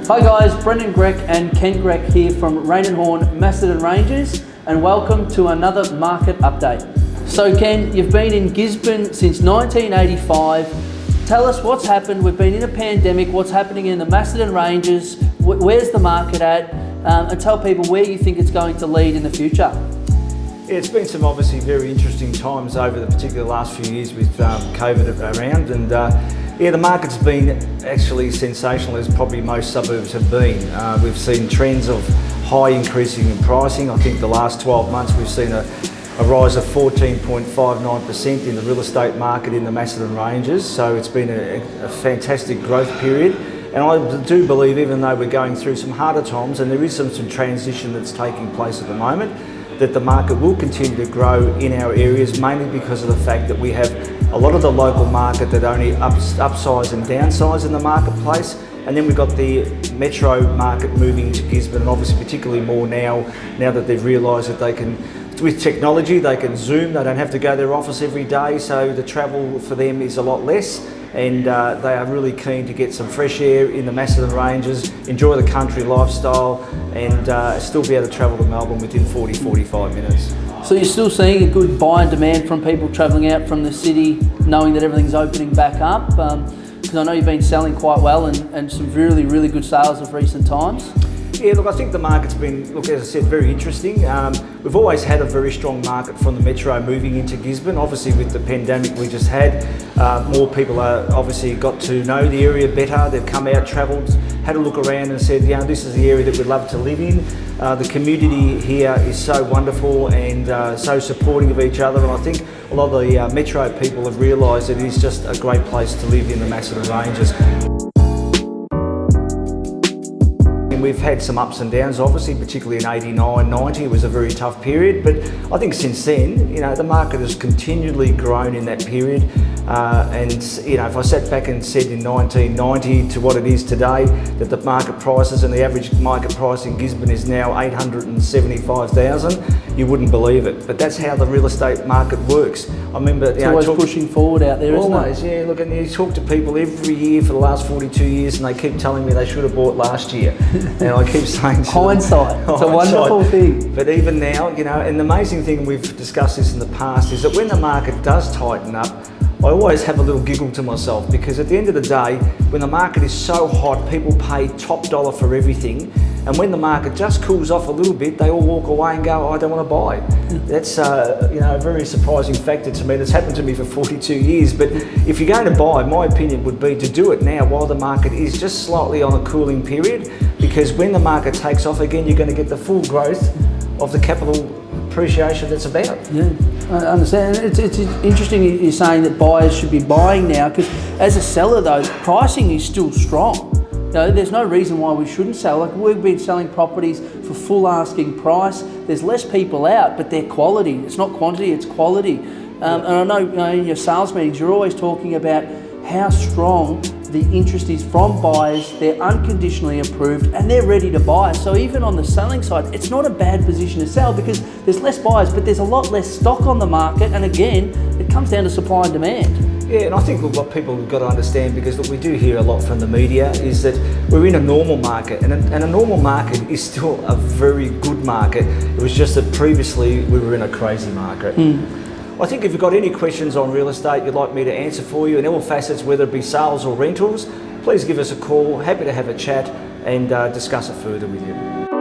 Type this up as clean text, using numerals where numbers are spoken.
Hi guys, Brendan Grech and Ken Grech here from Raine and Horne Macedon Ranges, and welcome to another market update. So Ken, you've been in Gisborne since 1985. Tell us what's happened. We've been in a pandemic. What's happening in the Macedon Ranges? Where's the market at? And tell people where you think it's going to lead in the future. Yeah, it's been some obviously very interesting times over the particular last few years with COVID around, and yeah, the market's been actually sensational, as probably most suburbs have been. We've seen trends of high increasing in pricing. I think the last 12 months we've seen a rise of 14.59% in the real estate market in the Macedon Ranges, so it's been a fantastic growth period. And I do believe, even though we're going through some harder times and there is some transition that's taking place at the moment, that the market will continue to grow in our areas, mainly because of the fact that we have a lot of the local market that only upsize and downsize in the marketplace. And then we've got the metro market moving to Gisborne, and obviously particularly more now that they've realised that they can, with technology, they can Zoom, they don't have to go to their office every day, so the travel for them is a lot less. And they are really keen to get some fresh air in the Macedon Ranges, enjoy the country lifestyle, and still be able to travel to Melbourne within 40-45 minutes. So you're still seeing a good buy and demand from people travelling out from the city, knowing that everything's opening back up? Because I know you've been selling quite well and some really, really good sales of recent times. Yeah, look, I think the market's been, look, as I said, very interesting. We've always had a very strong market from the metro moving into Gisborne. Obviously, with the pandemic we just had, more people are obviously got to know the area better. They've come out, travelled, had a look around and said, you know, this is the area that we'd love to live in. The community here is so wonderful and so supporting of each other, and I think a lot of the metro people have realised that it is just a great place to live in the Macedon Ranges. We've had some ups and downs, obviously, particularly in 89, 90, it was a very tough period, but I think since then, you know, the market has continually grown in that period. And, you know, if I sat back and said in 1990 to what it is today, that the market prices and the average market price in Gisborne is now 875,000, you wouldn't believe it. But that's how the real estate market works. I remember, it's always pushing forward out there, isn't it? Always, yeah. Look, and you talk to people every year for the last 42 years and they keep telling me they should have bought last year. And I keep saying to hindsight, it's a wonderful thing. But even now, you know, and the amazing thing, we've discussed this in the past, is that when the market does tighten up, I always have a little giggle to myself, because at the end of the day, when the market is so hot, people pay top dollar for everything. And when the market just cools off a little bit, they all walk away and go, oh, I don't want to buy. That's you know, a very surprising factor to me. That's happened to me for 42 years. But if you're going to buy, my opinion would be to do it now while the market is just slightly on a cooling period, because when the market takes off again, you're going to get the full growth of the capital appreciation that's about. Yeah, I understand. It's interesting you're saying that buyers should be buying now, because as a seller though, pricing is still strong. You know, there's no reason why we shouldn't sell. Like, we've been selling properties for full asking price. There's less people out, but they're quality. It's not quantity, it's quality. And I know, you know, in your sales meetings, you're always talking about how strong the interest is from buyers. They're unconditionally approved and they're ready to buy. So even on the selling side, it's not a bad position to sell, because there's less buyers, but there's a lot less stock on the market. And again, it comes down to supply and demand. Yeah, and I think what people have got to understand, because look, we do hear a lot from the media, is that we're in a normal market, and a normal market is still a very good market. It was just that previously we were in a crazy market. I think if you've got any questions on real estate you'd like me to answer for you in all facets, whether it be sales or rentals, please give us a call. Happy to have a chat and discuss it further with you.